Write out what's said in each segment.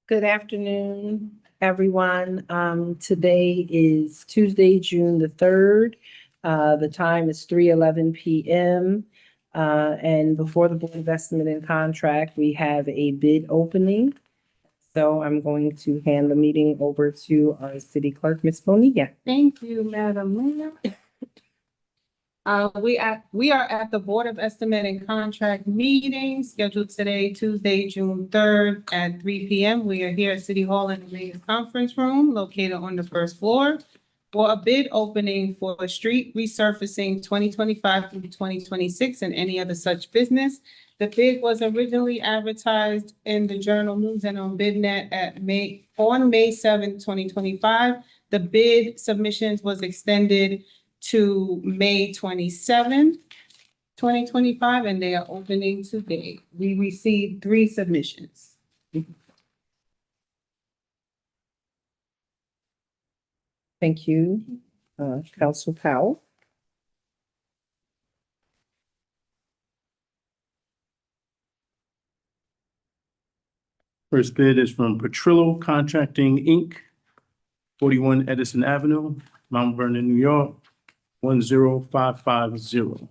Good afternoon, everyone. Today is Tuesday, June the 3rd. The time is 3:11 p.m. And before the Board of Estimate and Contract, we have a bid opening. So I'm going to hand the meeting over to our city clerk, Ms. Bonilla. Thank you, Madam Mayor. We are at the Board of Estimate and Contract meeting scheduled today, Tuesday, June 3rd at 3 p.m. We are here at City Hall in the main conference room located on the first floor for a bid opening for a street resurfacing 2025 through 2026 and any other such business. The bid was originally advertised in the Journal News and on BidNet on May 7th, 2025. The bid submissions was extended to May 27th, 2025, and they are opening today. We received 3 submissions. Thank you, Council Powell. First bid is from Petrillo Contracting, Inc., 41 Edison Avenue, Mount Vernon, New York, 10550.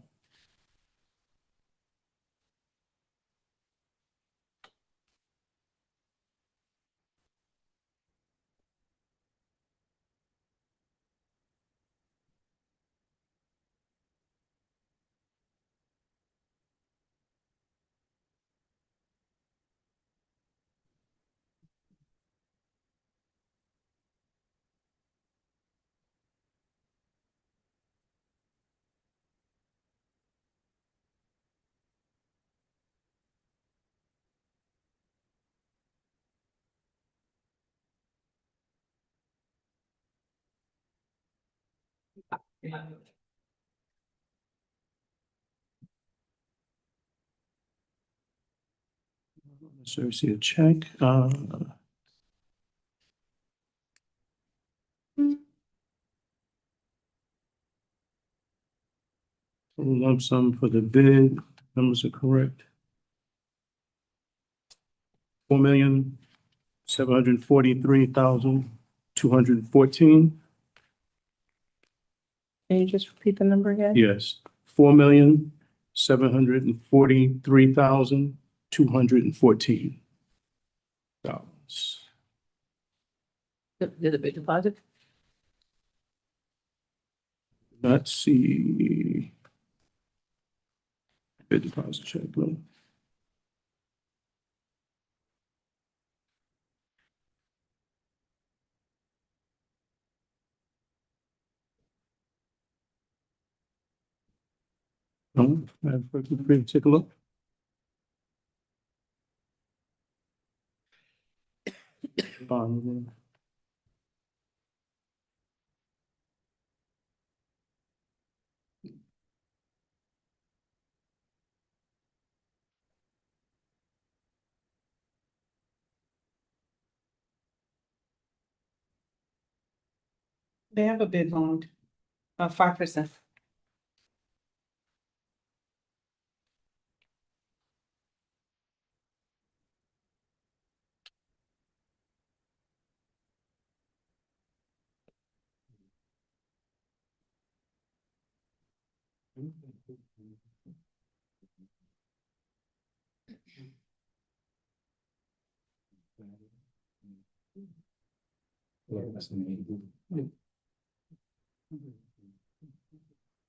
So see a check. Total lump sum for the bid, numbers are correct. $4,743,214. Can you just repeat the number again? Yes, $4,743,214. Did the big deposit? Let's see. Bid deposit check, no. No, take a look. They have a bid bond of 5%.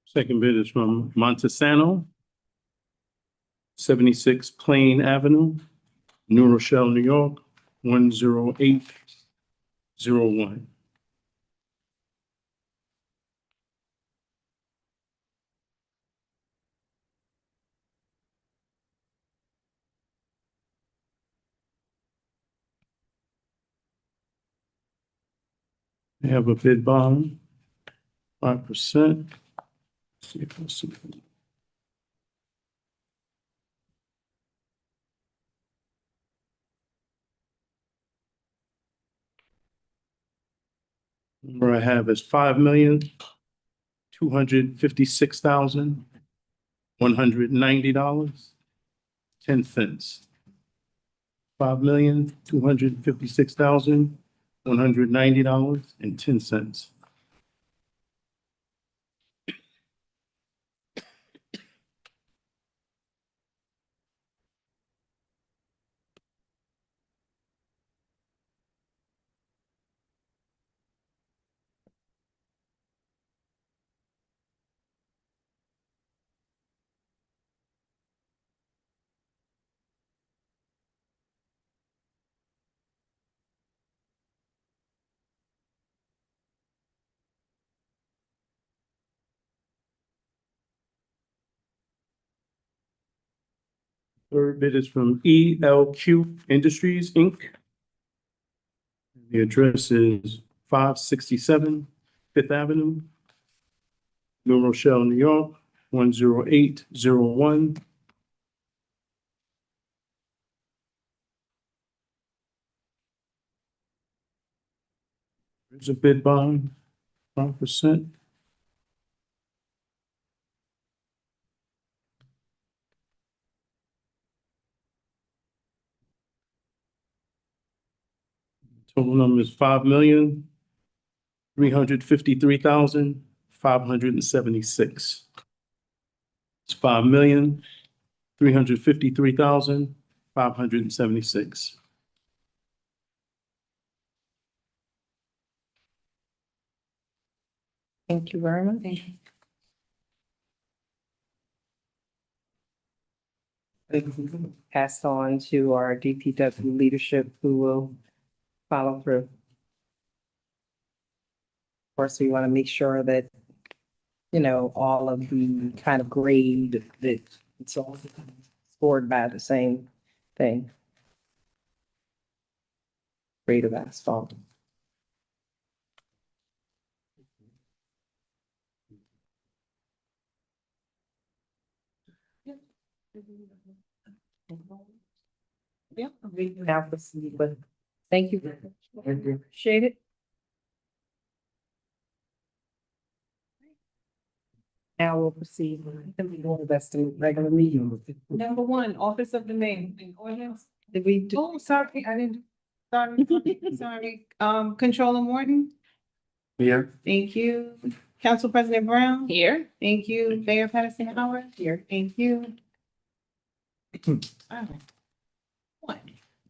Second bid is from Montesano, 76 Plain Avenue, New Rochelle, New York, 10801. They have a bid bond, 5%. See if I see. Number I have is $5,256,190.10. $5,256,190.10. Third bid is from ELQ Industries, Inc. The address is 567 Fifth Avenue, New Rochelle, New York, 10801. There's a bid bond, 5%. Total number is $5,353,576. It's $5,353,576. Thank you very much. Passed on to our DPW leadership who will follow through. Of course, we want to make sure that, all of the kind of grade that it's all scored by the same thing. Grade of asphalt. Yeah, we now proceed, but thank you. Appreciate it. Now we'll proceed with the best in regular meeting. Number one, Office of the Mayor, an ordinance. Did we do? Oh, sorry, I didn't, sorry. Controller Morton, Here. thank you. Council President Brown. Here. Thank you. Mayor Patterson Howard. Here. Thank you. All right. One,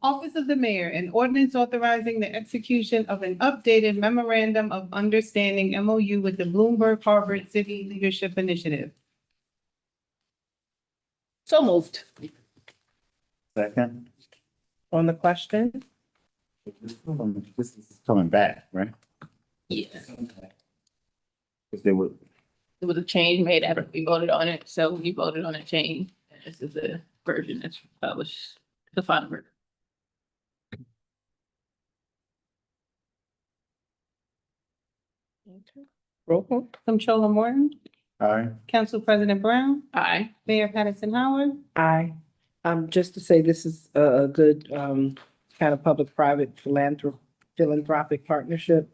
Office of the Mayor, an ordinance authorizing the execution of an updated memorandum of understanding MOU with the Bloomberg Harvard City Leadership Initiative. So moved. Second. On the question? This is coming back, right? Yeah. Because they were, There was a change made after we voted on it, so we voted on a change. This is the version that's published, the final version. Roll call? Controller Morton, aye. Council President Brown, Aye. Mayor Patterson Howard. Aye. Just to say, this is a good, kind of public-private philanthropic partnership.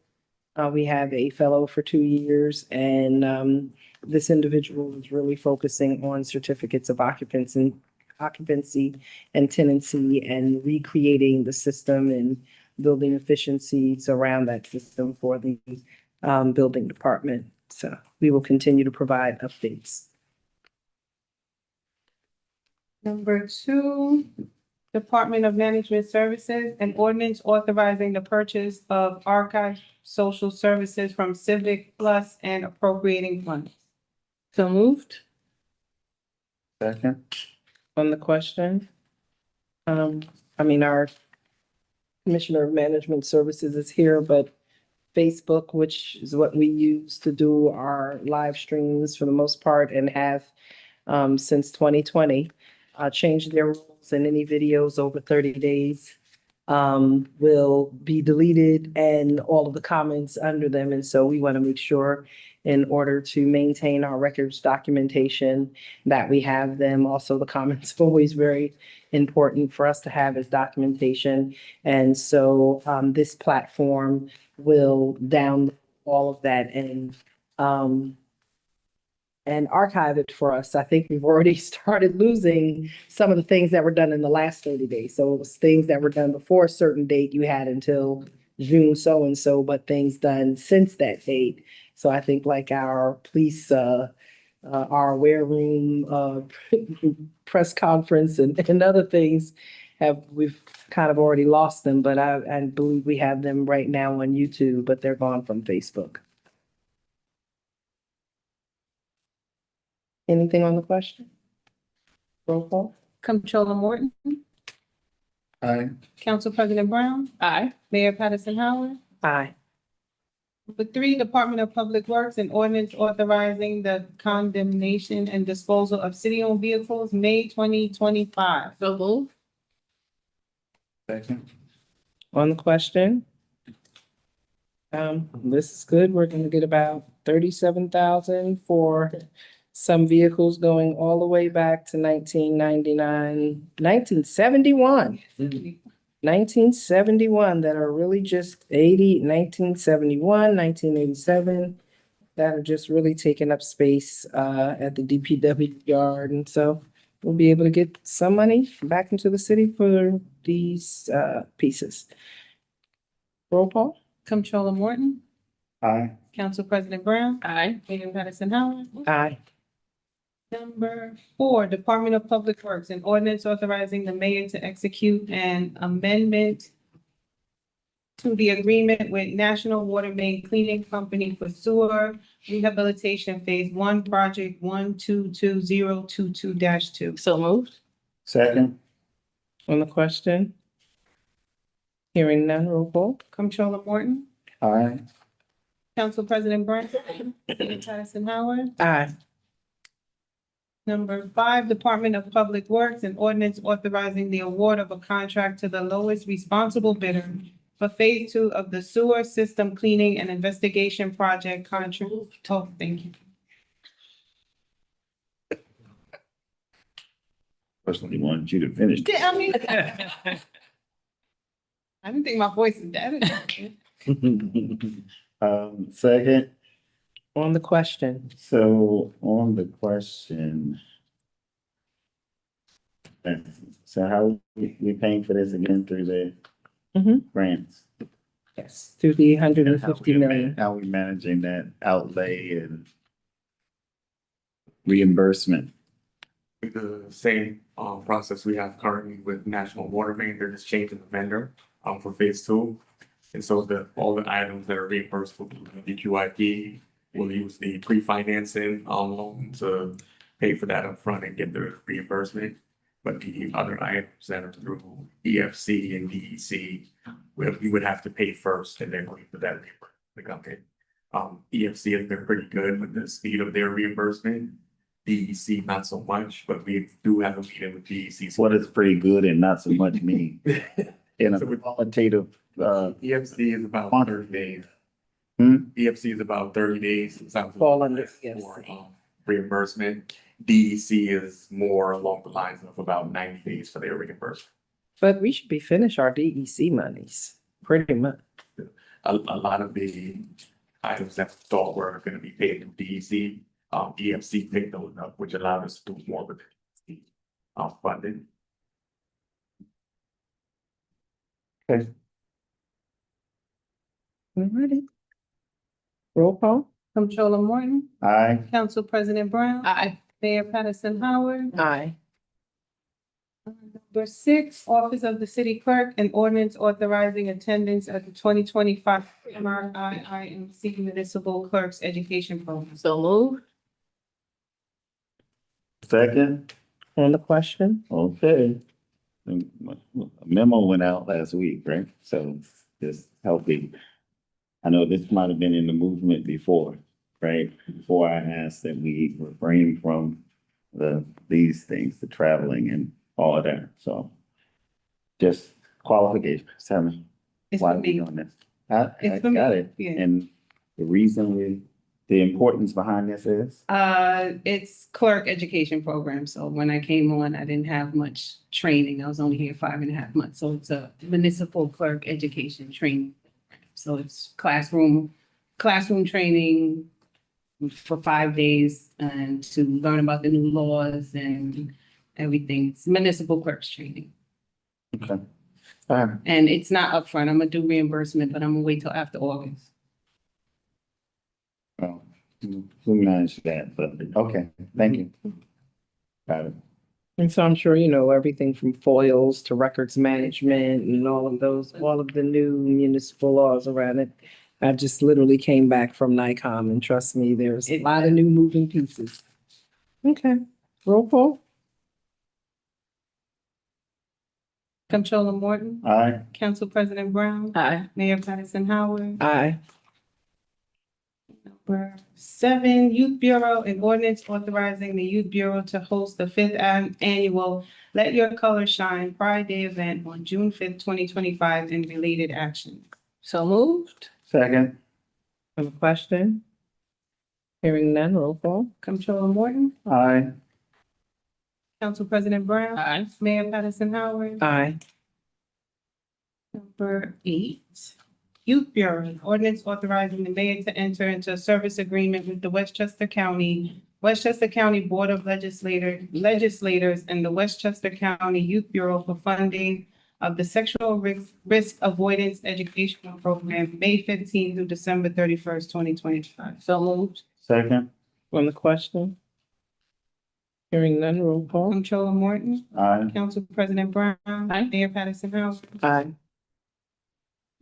We have a fellow for 2 years and, this individual is really focusing on certificates of occupancy and tenancy and recreating the system and building efficiencies around that system for the, building department. So we will continue to provide updates. Number two, Department of Management Services, an ordinance authorizing the purchase of archive social services from Civic Plus and appropriating funds. So moved. Second. On the question. Our Commissioner of Management Services is here, but Facebook, which is what we use to do our live streams for the most part and have since 2020, changed their rules, and any videos over 30 days will be deleted and all of the comments under them. And so we want to make sure, in order to maintain our records documentation, that we have them. Also, the comments are always very important for us to have as documentation. And so this platform will download all of that and and archive it for us. I think we've already started losing some of the things that were done in the last 30 days. So it was things that were done before a certain date, you had until June so-and-so, but things done since that date. So I think like our police, our aware room, press conference and other things we've kind of already lost them, but I believe we have them right now on YouTube, but they're gone from Facebook. Anything on the question? Roll call? Comptroller Morton, Aye. Council President Brown, Aye. Mayor Patterson Howard. Aye. Number three, Department of Public Works and ordinance authorizing the condemnation and disposal of city-owned vehicles, May 2025. So move. Second. On the question? This is good. We're gonna get about 37,000 for some vehicles going all the way back to 1971. 1971 that are really just 1971, 1987, that are just really taking up space at the DPW yard. And so we'll be able to get some money back into the city for these pieces. Roll call? Comptroller Morton, Aye. Council President Brown, Aye. Mayor Patterson Howard. Aye. Number four, Department of Public Works and ordinance authorizing the mayor to execute an amendment to the agreement with National Water Main Cleaning Company for Sewer Rehabilitation Phase 1, Project 1222022-2. So moved. Second. On the question? Hearing none, roll call? Comptroller Morton, Aye. Council President Brown, Mayor Patterson Howard. Aye. Number five, Department of Public Works and ordinance authorizing the award of a contract to the lowest responsible bidder for Phase 2 of the sewer system cleaning and investigation project contract. Oh, thank you. Personally wanted you to finish. I mean, I didn't think my voice is that. Second. On the question? So on the question. So how we paying for this again through the grants? Yes, through the hundred and How fifty we million. How we managing that outlay and reimbursement? The same process we have currently with National Water Main. They're just changing the vendor for phase 2. And so all the items that are reimbursed will be DQIP. We'll use the pre-financing loan to pay for that upfront and get the reimbursement. But the other items that are through EFC and DEC, we would have to pay first and then wait for that reimbursement to come in. EFC has been pretty good with the speed of their reimbursement. DEC not so much, but we do have a meeting with DEC. What is pretty good and not so much mean in a So we- qualitative, EFC is about 30 days. Hmm? EFC is about 30 days. Fall under, yes. For reimbursement. DEC is more along the lines of about 90 days for their reimbursement. But we should be finished our DEC monies, pretty much. A lot of the items that we thought were gonna be paid in DEC, EFC picked those up, which allowed us to do more with the funding. Alrighty. Roll call? Comptroller Morton, aye. Council President Brown, Aye. Mayor Patterson Howard. Aye. Number six, Office of the City Clerk and ordinance authorizing attendance at the 2025 MRIIMC Municipal Clerks Education Program. So moved. Second, On the question? okay. A memo went out last week, right? So just helping. I know this might have been in the movement before, right? Before I asked that we refrain from these things, the traveling and all of that. So just qualifications, tell me, It's why for are we me. doing this? I It's for got me, it. yeah. And the reason the importance behind this is? It's clerk education program. So when I came on, I didn't have much training. I was only here 5.5 months. So it's a municipal clerk education training. So it's classroom training, for 5 days and to learn about the new laws and everything. It's municipal clerks training. Okay. All right. And it's not upfront. I'm gonna do reimbursement, but I'm gonna wait till after August. Well, who managed that, but, okay, thank you. Got it. And so I'm sure you know everything from foils to records management and all of the new municipal laws around it. I just literally came back from NICOM and trust me, there's a lot of new moving pieces. Okay, roll call? Comptroller Morton, Aye. Council President Brown, Aye. Mayor Patterson Howard. Aye. Number 7, Youth Bureau, an ordinance authorizing the Youth Bureau to host the 5th annual Let Your Color Shine Pride Day event on June 5th, 2025, and related actions. So moved. Second. Have a question? Hearing none, roll call? Comptroller Morton, Aye. Council President Brown, Aye. Mayor Patterson Howard. Aye. Number 8, Youth Bureau, an ordinance authorizing the mayor to enter into a service agreement with the Westchester County Board of Legislators and the Westchester County Youth Bureau for funding of the Sexual Risk Avoidance Educational Program, May 15 through December 31st, 2025. So moved. Second. On the question? Hearing none, roll call? Comptroller Morton, Aye. Council President Brown, Aye. Mayor Patterson Howard. Aye.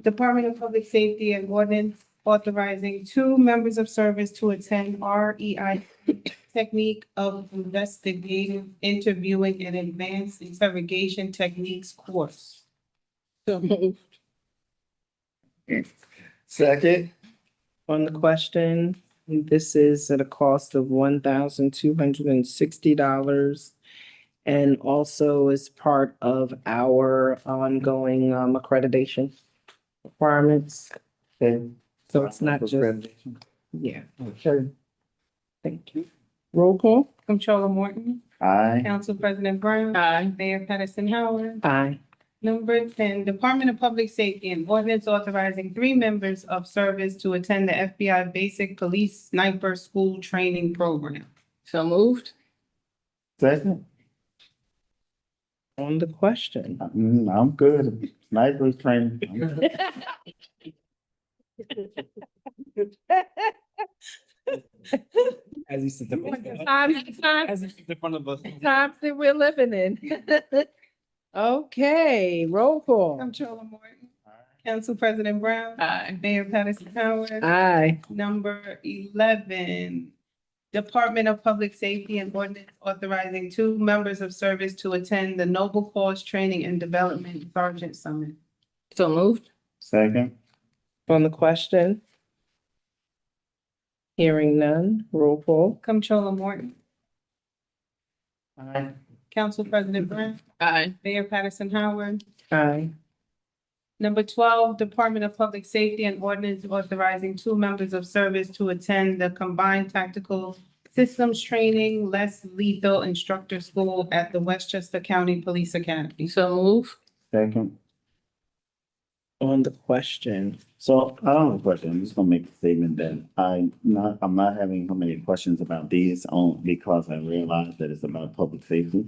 Department of Public Safety and ordinance authorizing 2 members of service to attend REI Technique of Investigative Interviewing and Advanced Interrogation Techniques course. So moved. Second. On the question, this is at a cost of $1,260 and also is part of our ongoing accreditation requirements. Okay. So it's not just, yeah. Sure. Thank you. Roll call? Comptroller Morton, Aye. Council President Brown, Aye. Mayor Patterson Howard. Aye. Number 10, Department of Public Safety and ordinance authorizing 3 members of service to attend the FBI Basic Police Sniper School Training Program. So moved. Second. On the question. I'm good. Sniper training. As you said, Times that we're living in. Okay, roll call. Comptroller Morton, Council President Brown, Aye. Mayor Patterson Howard. Aye. Number 11, Department of Public Safety and ordinance authorizing 2 members of service to attend the Noble Cause Training and Development Sergeant Summit. So moved. Second. On the question? Hearing none, roll call. Comptroller Morton, Aye. Council President Brown, Aye. Mayor Patterson Howard. Aye. Number 12, Department of Public Safety and ordinance authorizing 2 members of service to attend the Combined Tactical Systems Training Less Lethal Instructor School at the Westchester County Police Academy. So moved. Second. On the question. So I don't have a question. I'm just gonna make a statement that I'm not having so many questions about these only because I realize that it's about public safety.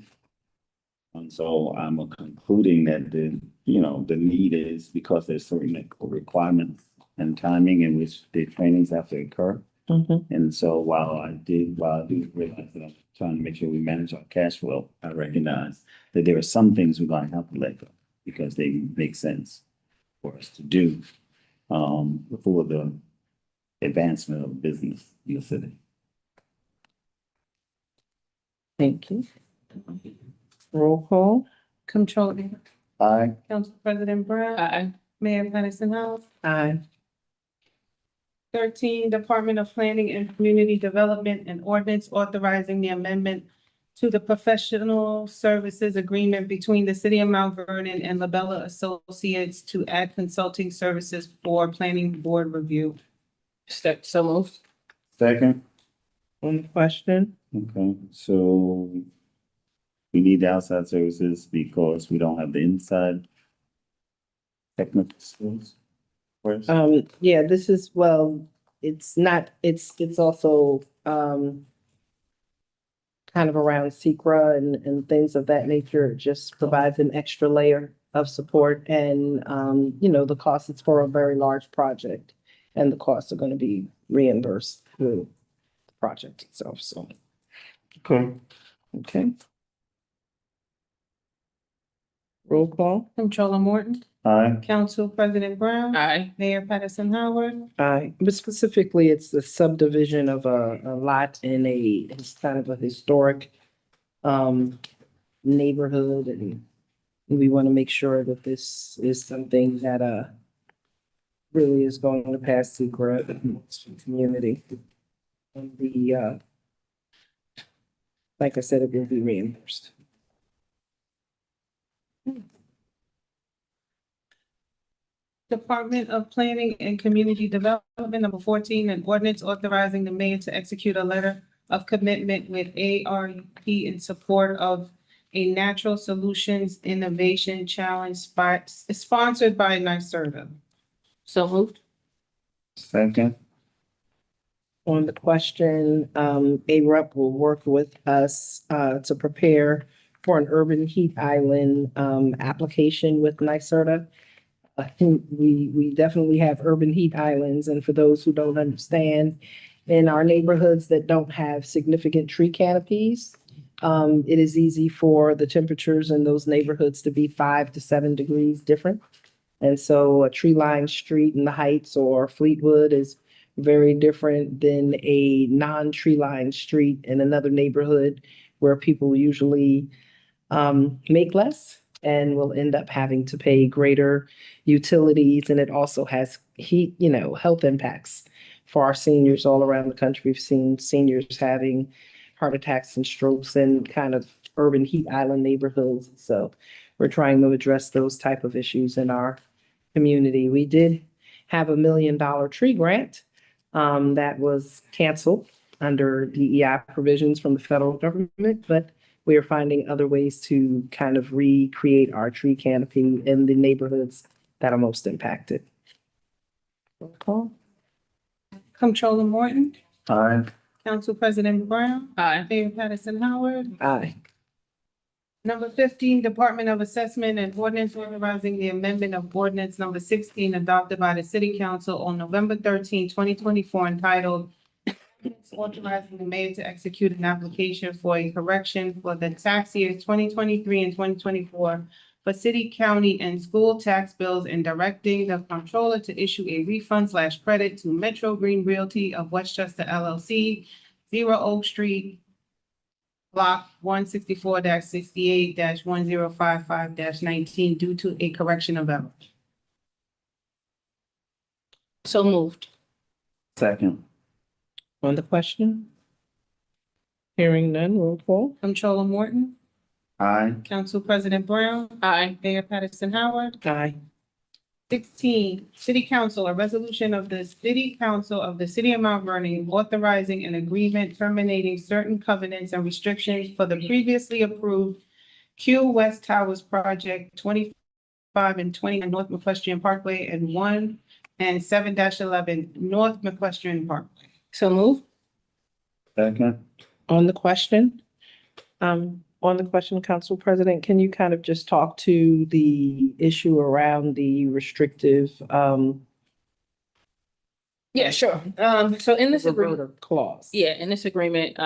And so I'm concluding that the need is because there's certain requirements and timing in which the trainings have to occur. Mm-hmm. And so while I do realize that I'm trying to make sure we manage our cash flow, I recognize that there are some things we're gonna have to let go because they make sense for us to do for the advancement of business in the city. Thank you. Roll call. Comptroller, Aye. Council President Brown, Aye. Mayor Patterson Howard. Aye. 13, Department of Planning and Community Development and ordinance authorizing the amendment to the professional services agreement between the City of Mount Vernon and Labella Associates to add consulting services for planning board review. So moved. Second. On the question. Okay, so we need the outside services because we don't have the inside technical skills. First. Yeah, this is, well, it's not, it's also, kind of around Secra and things of that nature. It just provides an extra layer of support and, the cost is for a very large project. And the costs are gonna be reimbursed through the project itself, so. Okay. Okay. Roll call. Controller Morton, Aye. Council President Brown, Aye. Mayor Patterson Howard, Aye, but specifically, it's the subdivision of a lot in it's kind of a historic neighborhood, and we want to make sure that this is something that really is going to pass through the community. And like I said, it will be reimbursed. Department of Planning and Community Development, number 14, an ordinance authorizing the mayor to execute a letter of commitment with ARP in support of a Natural Solutions Innovation Challenge sponsored by NYSERDA. So moved. Second. On the question, ARUP will work with us to prepare for an urban heat island application with NYSERDA. I think we definitely have urban heat islands, and for those who don't understand, in our neighborhoods that don't have significant tree canopies, it is easy for the temperatures in those neighborhoods to be 5 to 7 degrees different. And so a tree-lined street in the Heights or Fleetwood is very different than a non-tree-lined street in another neighborhood where people usually make less and will end up having to pay greater utilities. And it also has heat, health impacts for our seniors all around the country. We've seen seniors having heart attacks and strokes in kind of urban heat island neighborhoods. So we're trying to address those type of issues in our community. We did have $1 million tree grant that was canceled under DEI provisions from the federal government, but we are finding other ways to kind of recreate our tree canopy in the neighborhoods that are most impacted. Roll call. Controller Morton, Aye. Council President Brown, Aye. Mayor Patterson Howard. Aye. Number 15, Department of Assessment and Ordinance authorizing the amendment of ordinance number 16 adopted by the City Council on November 13, 2024, entitled authorizing the mayor to execute an application for a correction for the tax years 2023 and 2024 for city, county, and school tax bills and directing the comptroller to issue a refund/credit to Metro Green Realty of Westchester LLC, 0 Oak Street, Block 164-68-1055-19 due to a correction of error. So moved. Second. On the question? Hearing none, roll call. Controller Morton, Aye. Council President Brown, Aye. Mayor Patterson Howard. Aye. 16, City Council, a resolution of the City Council of the City of Mount Vernon authorizing an agreement terminating certain covenants and restrictions for the previously approved Q West Towers Project 25 and 29 North McQuestrian Parkway and 1 and 7-11 North McQuestrian Parkway. So moved. Second. On the question, Council President, can you kind of just talk to the issue around the restrictive, Yeah, sure. So in this agreement, reverter clause? yeah, in this agreement,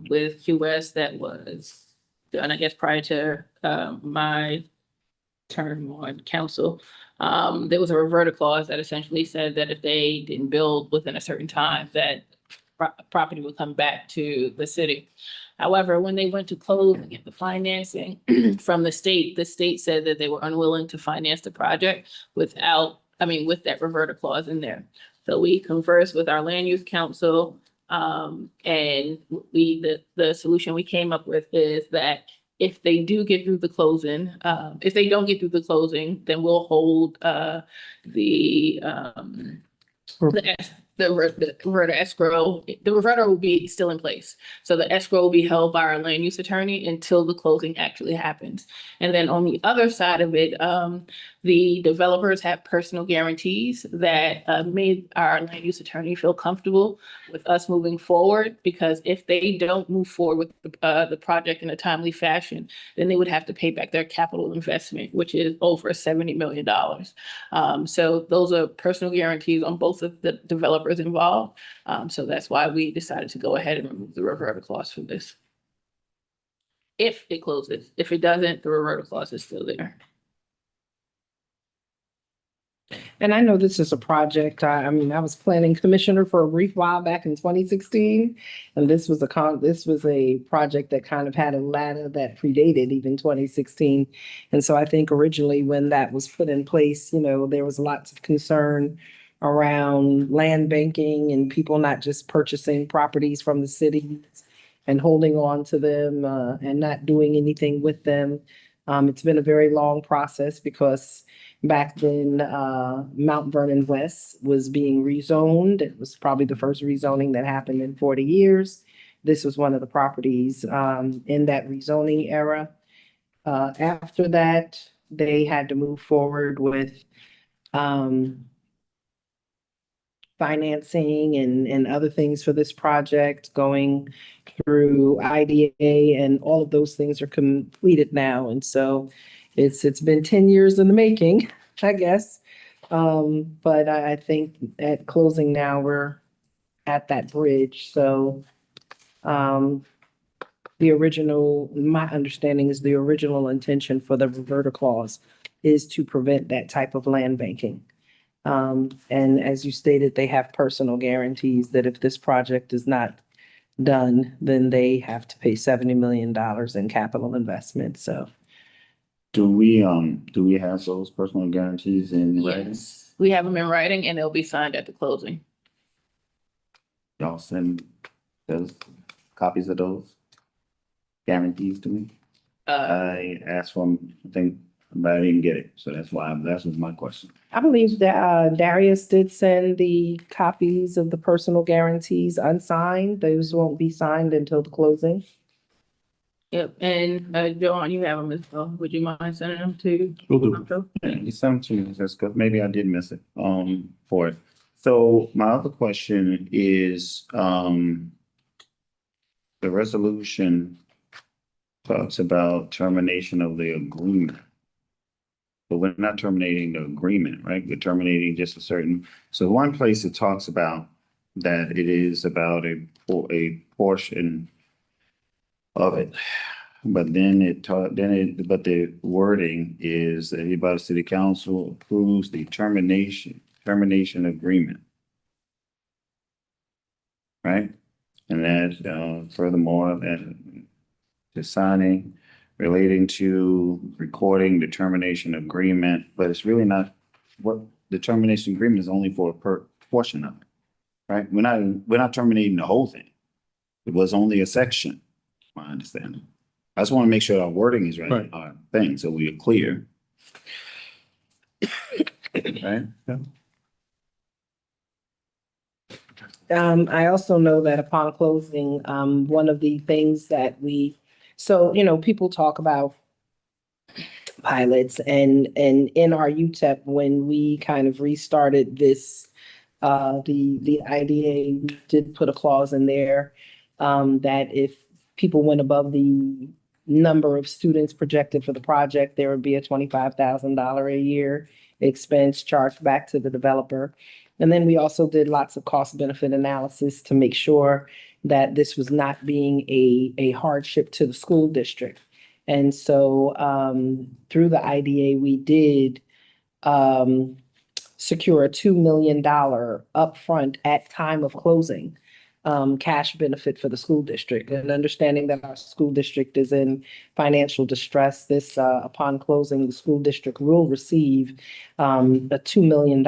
with QS that was done, I guess, prior to, my term on council, there was a reverter clause that essentially said that if they didn't build within a certain time, that property would come back to the city. However, when they went to close and get the financing from the state said that they were unwilling to finance the project with that reverter clause in there. So we conversed with our land use council, and the solution we came up with is that if they do get through the closing, if they don't get through the closing, then we'll hold the the reverter escrow, the reverter will be still in place. So the escrow will be held by our land use attorney until the closing actually happens. And then on the other side of it, the developers have personal guarantees that made our land use attorney feel comfortable with us moving forward. Because if they don't move forward with the project in a timely fashion, then they would have to pay back their capital investment, which is over $70 million. So those are personal guarantees on both of the developers involved. So that's why we decided to go ahead and remove the reverter clause from this. If it closes. If it doesn't, the reverter clause is still there. And I know this is a project, I mean, I was planning commissioner for a brief while back in 2016. And this was a project that kind of had a ladder that predated even 2016. And so I think originally when that was put in place, you know, there was lots of concern around land banking and people not just purchasing properties from the city and holding on to them, and not doing anything with them. It's been a very long process because back then, Mount Vernon West was being rezoned. It was probably the first rezoning that happened in 40 years. This was one of the properties in that rezoning era. After that, they had to move forward with financing and other things for this project, going through IDA, and all of those things are completed now. And so it's been 10 years in the making, I guess. But I think at closing now, we're at that bridge. So the original, my understanding is the original intention for the reverter clause is to prevent that type of land banking. And as you stated, they have personal guarantees that if this project is not done, then they have to pay $70 million in capital investment. So Do we have those personal guarantees in writing? Yes, we have them in writing and they'll be signed at the closing. Y'all send those copies of those guarantees to me? I asked for them, I think, but I didn't get it. So that's why, that was my question. I believe that Darius did send the copies of the personal guarantees unsigned. Those won't be signed until the closing. Yep, and Joanne, you have them as well. Would you mind sending them to? Will do. Yeah, you sent to me, that's good. Maybe I did miss it, for it. So my other question is, the resolution talks about termination of the agreement. But we're not terminating the agreement, right? We're terminating just a certain, so one place it talks about that it is about a portion of it. But then but the wording is that the city council approves the termination agreement. Right? And that, furthermore, that the signing relating to recording the termination agreement, but it's really not, what the termination agreement is only for a portion of it. Right? We're not terminating the whole thing. It was only a section, my understanding. I just want to make sure our wording is right, Right. our thing, so we are clear. Right? I also know that upon closing, one of the things that so, you know, people talk about pilots and in our UTEP, when we kind of restarted this, the IDA, we did put a clause in there, that if people went above the number of students projected for the project, there would be a $25,000 a year expense charged back to the developer. And then we also did lots of cost benefit analysis to make sure that this was not being a hardship to the school district. And so through the IDA, we did secure a $2 million upfront at time of closing cash benefit for the school district. And understanding that our school district is in financial distress, this upon closing, the school district will receive a $2 million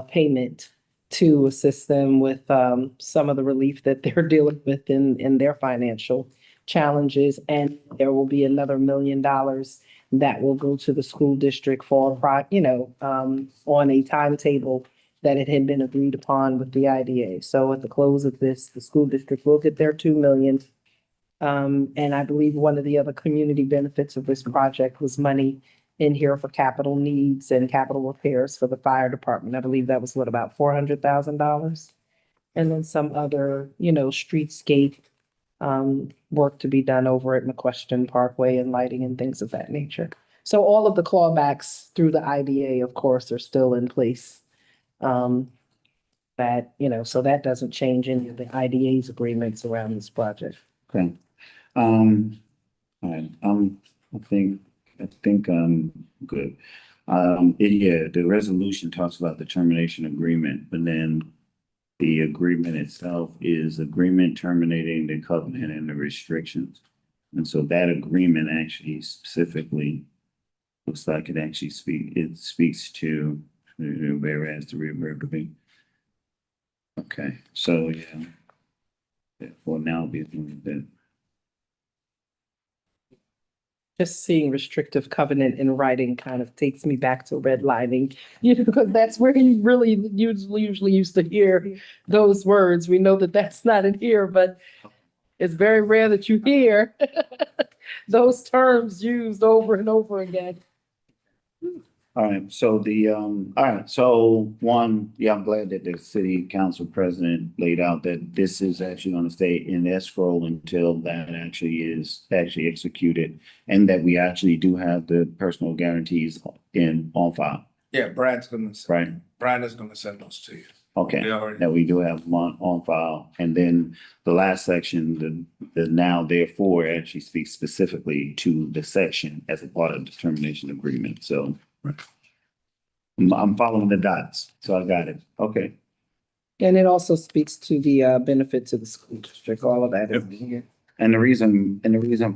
payment to assist them with some of the relief that they're dealing with in their financial challenges. And there will be another $1 million that will go to the school district for, on a timetable that it had been agreed upon with the IDA. So at the close of this, the school district will get their 2 million. And I believe one of the other community benefits of this project was money in here for capital needs and capital repairs for the fire department. I believe that was what, about $400,000? And then some other, streetscape work to be done over at McQuestion Parkway and lighting and things of that nature. So all of the clawbacks through the IDA, of course, are still in place. That, so that doesn't change any of the IDA's agreements around this project. Okay. All right, I think I'm good. Yeah, the resolution talks about the termination agreement, but then the agreement itself is agreement terminating the covenant and the restrictions. And so that agreement actually specifically looks like it speaks to whereas the reverb. Okay, so yeah. Therefore now be that. Just seeing restrictive covenant in writing kind of takes me back to redlining, because that's where you really usually used to hear those words. We know that that's not in here, but it's very rare that you hear those terms used over and over again. All right, so I'm glad that the city council president laid out that this is actually gonna stay in escrow until that actually is executed. And that we actually do have the personal guarantees on file, Yeah, Brad right? is gonna send those to you. Okay, We already- that we do have one on file. And then the last section, the now therefore actually speaks specifically to the section as a part of the termination agreement, so. I'm following the dots, so I got it. Okay. And it also speaks to the benefit to the school district, all of that is in here. And the reason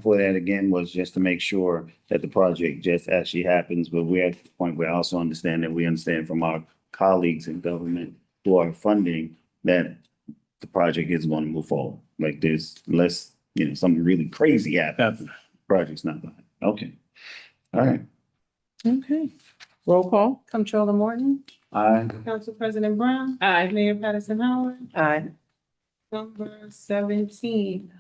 for that again was just to make sure that the project just actually happens, but we're at the point where I also understand that we understand from our colleagues in government who are funding that the project is going to move forward. Like there's less, something really crazy happens. Project's not going. Okay. All right. Okay. Roll call? Comptroller Morton, Aye. Council President Brown, Aye. Mayor Patterson Howard, Aye. number 17.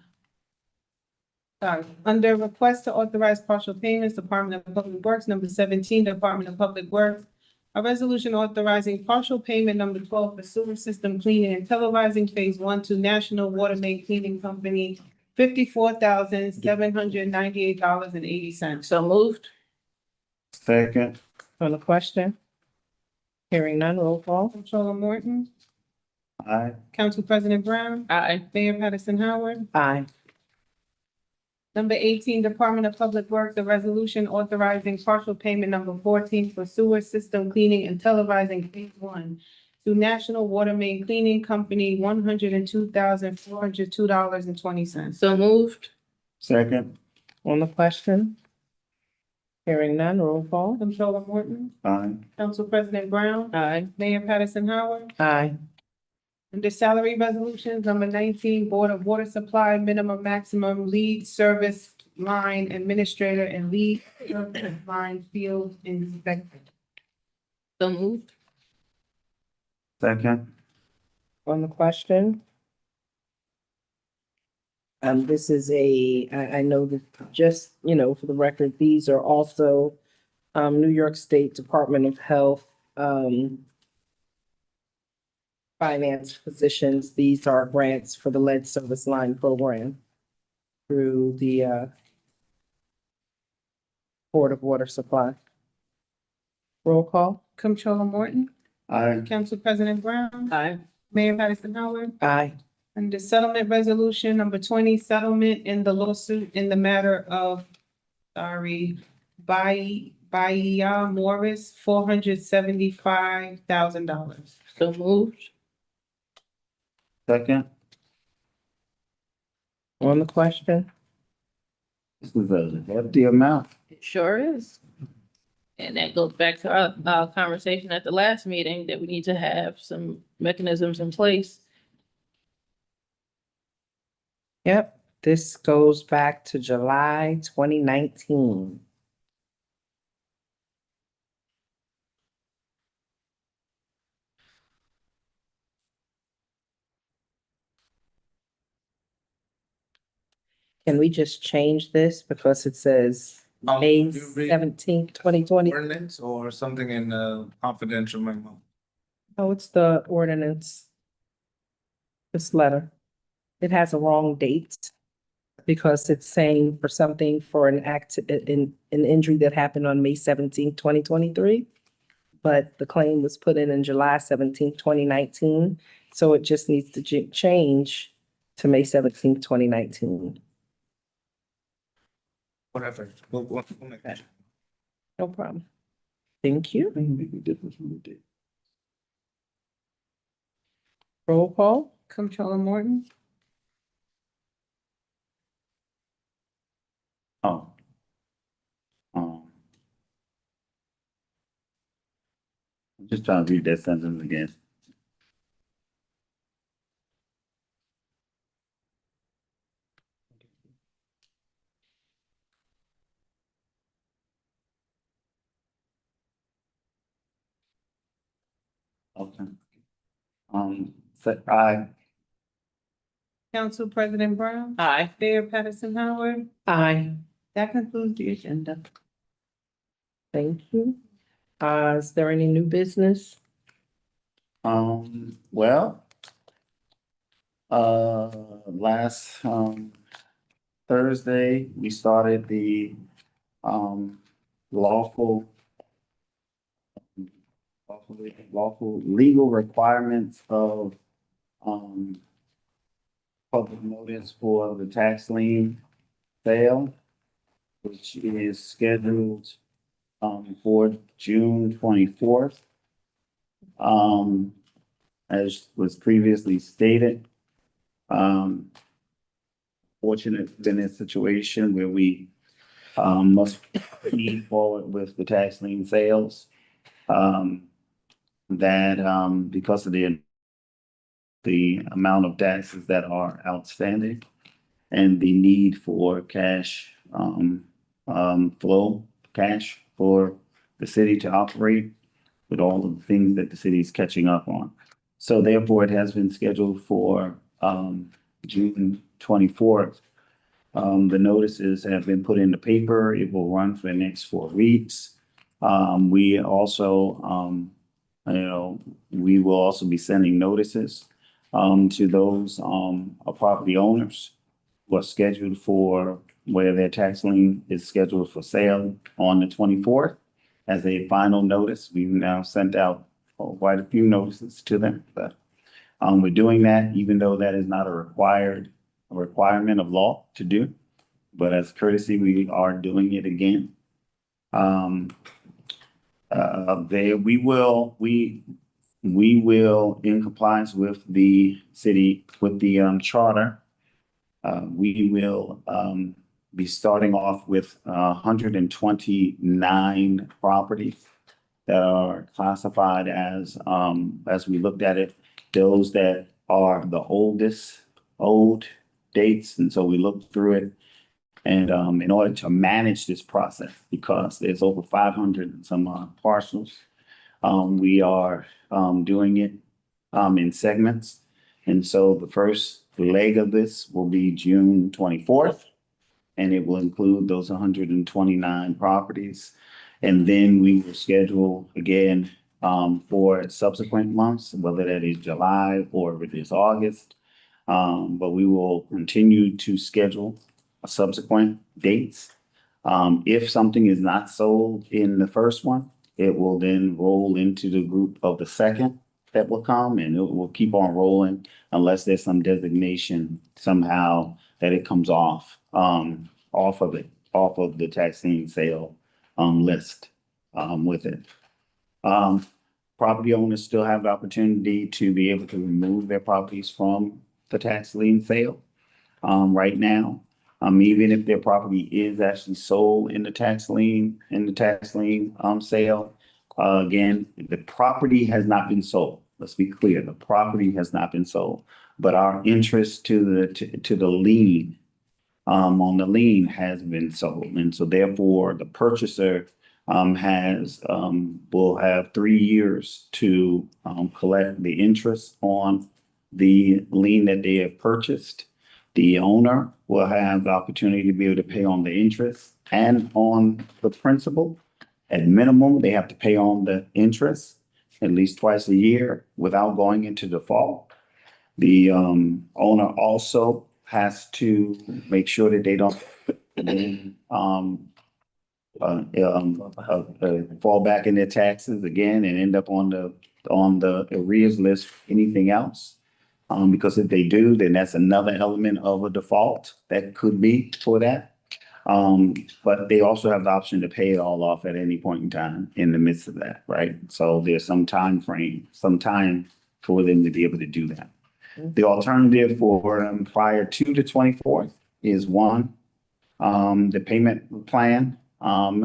Sorry, under request to authorize partial payments, Department of Public Works, number 17, Department of Public Works. A resolution authorizing partial payment number 12 for sewer system cleaning and televising phase 1 to National Water Main Cleaning Company, $54,798.80. So moved. Second. On the question? Hearing none, roll call? Comptroller Morton, Aye. Council President Brown, Aye. Mayor Patterson Howard. Aye. Number 18, Department of Public Works, a resolution authorizing partial payment number 14 for sewer system cleaning and televising phase 1 to National Water Main Cleaning Company, $102,402.20. So moved. Second. On the question? Hearing none, roll call? Comptroller Morton, Aye. Council President Brown, Aye. Mayor Patterson Howard. Aye. Under salary resolutions, number 19, Board of Water Supply, minimum maximum lead service line administrator and lead service line field inspector. So moved. Second. On the question? This is I know that just, for the record, these are also New York State Department of Health finance positions. These are grants for the lead service line program through the Board of Water Supply. Roll call? Comptroller Morton, Aye. Council President Brown, Aye. Mayor Patterson Howard. Aye. Under settlement resolution number 20, settlement in the lawsuit in the matter of, Bahia Morris, $475,000. So moved. Second. On the question? This is a hefty amount. It sure is. And that goes back to our conversation at the last meeting that we need to have some mechanisms in place. Yep, this goes back to July 2019. Can we just change this because it says May You read 17th, 2020? Ordinance or something in confidential memo? Oh, it's the ordinance. This letter. It has a wrong date because it's saying for something for an an injury that happened on May 17th, 2023. But the claim was put in July 17th, 2019. So it just needs to change to May 17th, 2019. Whatever. We'll make that. No problem. Thank you. Roll call. Comptroller Morton, Oh. I'm just trying to read that sentence again. Okay. Say aye. Council President Brown, Aye. Mayor Patterson Howard. Aye. That concludes the agenda. Thank you. Is there any new business? Well, last, Thursday, we started the, lawful legal requirements of, public notice for the tax lien sale, which is scheduled, for June 24th. As was previously stated, fortunate in a situation where we, must proceed forward with the tax lien sales. Because of the amount of taxes that are outstanding and the need for cash, flow, cash for the city to operate with all of the things that the city is catching up on. So therefore, it has been scheduled for, June 24th. The notices have been put in the paper. It will run for the next 4 weeks. We also, we will also be sending notices to those property owners who are scheduled for where their tax lien is scheduled for sale on the 24th. As a final notice, we've now sent out quite a few notices to them, but we're doing that even though that is not a requirement of law to do. But as courtesy, we are doing it again. We will, in compliance with the city, with the charter, we will be starting off with 129 properties that are classified as we looked at it, those that are the old dates. And so we looked through it. And in order to manage this process, because there's over 500 and some parcels, we are doing it in segments. And so the first leg of this will be June 24th, and it will include those 129 properties. And then we will schedule again for subsequent months, whether that is July or it is August. But we will continue to schedule subsequent dates. If something is not sold in the first one, it will then roll into the group of the second that will come, and it will keep on rolling unless there's some designation somehow that it comes off of the tax lien sale list with it. Property owners still have the opportunity to be able to remove their properties from the tax lien sale right now. Even if their property is actually sold in the tax lien sale, again, the property has not been sold. Let's be clear, the property has not been sold, but our interest to the lien on the lien has been sold, and so therefore the purchaser will have 3 years to collect the interest on the lien that they have purchased. The owner will have the opportunity to be able to pay on the interest and on the principal. At minimum, they have to pay on the interest at least twice a year without going into default. The owner also has to make sure that they don't fall back in their taxes again and end up on the arrears list, anything else. Because if they do, then that's another element of a default that could be for that. But they also have the option to pay it all off at any point in time in the midst of that, right? So there's some time frame, some time for them to be able to do that. The alternative for them prior to the 24th is one, the payment plan,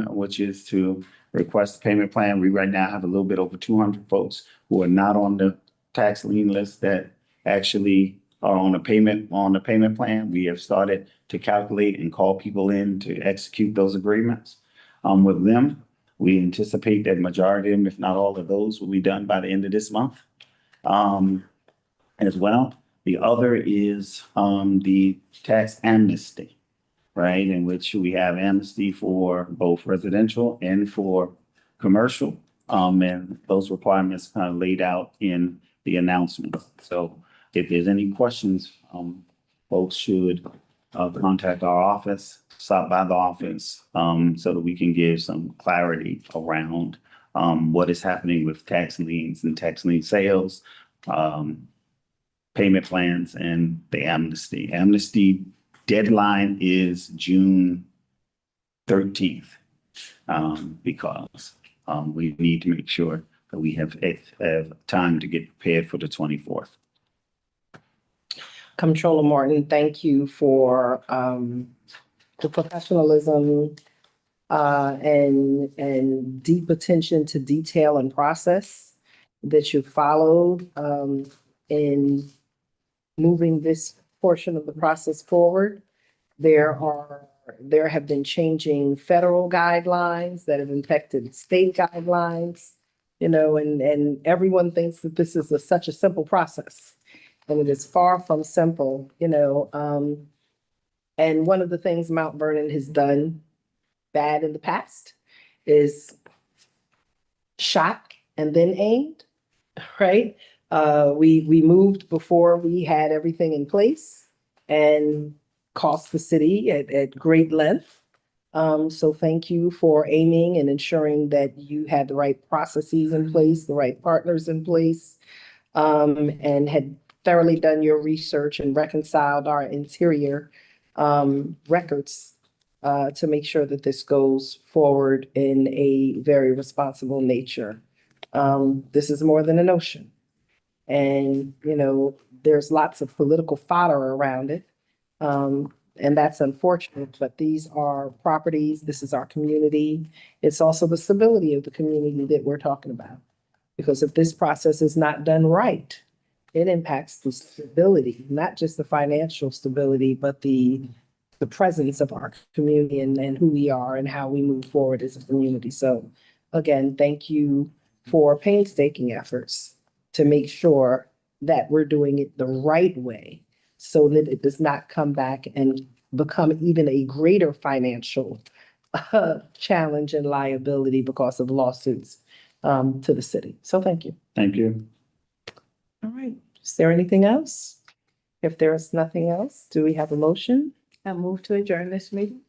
which is to request a payment plan. We right now have a little bit over 200 folks who are not on the tax lien list that actually are on the payment plan. We have started to calculate and call people in to execute those agreements with them. We anticipate that majority of them, if not all of those, will be done by the end of this month. As well, the other is the tax amnesty, right? In which we have amnesty for both residential and for commercial. And those requirements kind of laid out in the announcement. So if there's any questions, folks should contact our office, stop by the office, so that we can give some clarity around what is happening with tax liens and tax lien sales, payment plans, and the amnesty. Amnesty deadline is June 13th, because we need to make sure that we have time to get prepared for the 24th. Comptroller Morton, thank you for the professionalism and deep attention to detail and process that you followed in moving this portion of the process forward. There have been changing federal guidelines that have impacted state guidelines, and everyone thinks that this is such a simple process. And it is far from simple, and one of the things Mount Vernon has done bad in the past is shot and then aimed, right? We moved before we had everything in place and cost the city at great length. So thank you for aiming and ensuring that you had the right processes in place, the right partners in place, and had thoroughly done your research and reconciled our interior records to make sure that this goes forward in a very responsible nature. This is more than an ocean. And, there's lots of political fodder around it. And that's unfortunate, but these are properties. This is our community. It's also the stability of the community that we're talking about. Because if this process is not done right, it impacts the stability, not just the financial stability, but the presence of our community and who we are and how we move forward as a community. So again, thank you for painstaking efforts to make sure that we're doing it the right way so that it does not come back and become even a greater financial challenge and liability because of lawsuits to the city. So thank you. Thank you. All right. Is there anything else? If there is nothing else, do we have a motion? I move to adjourn this meeting.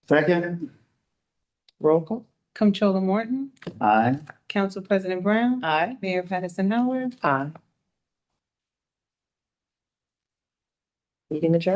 Second. Roll call. Comptroller Morton, Aye. Council President Brown, Aye. Mayor Patterson Howard. Aye. Meeting adjourned.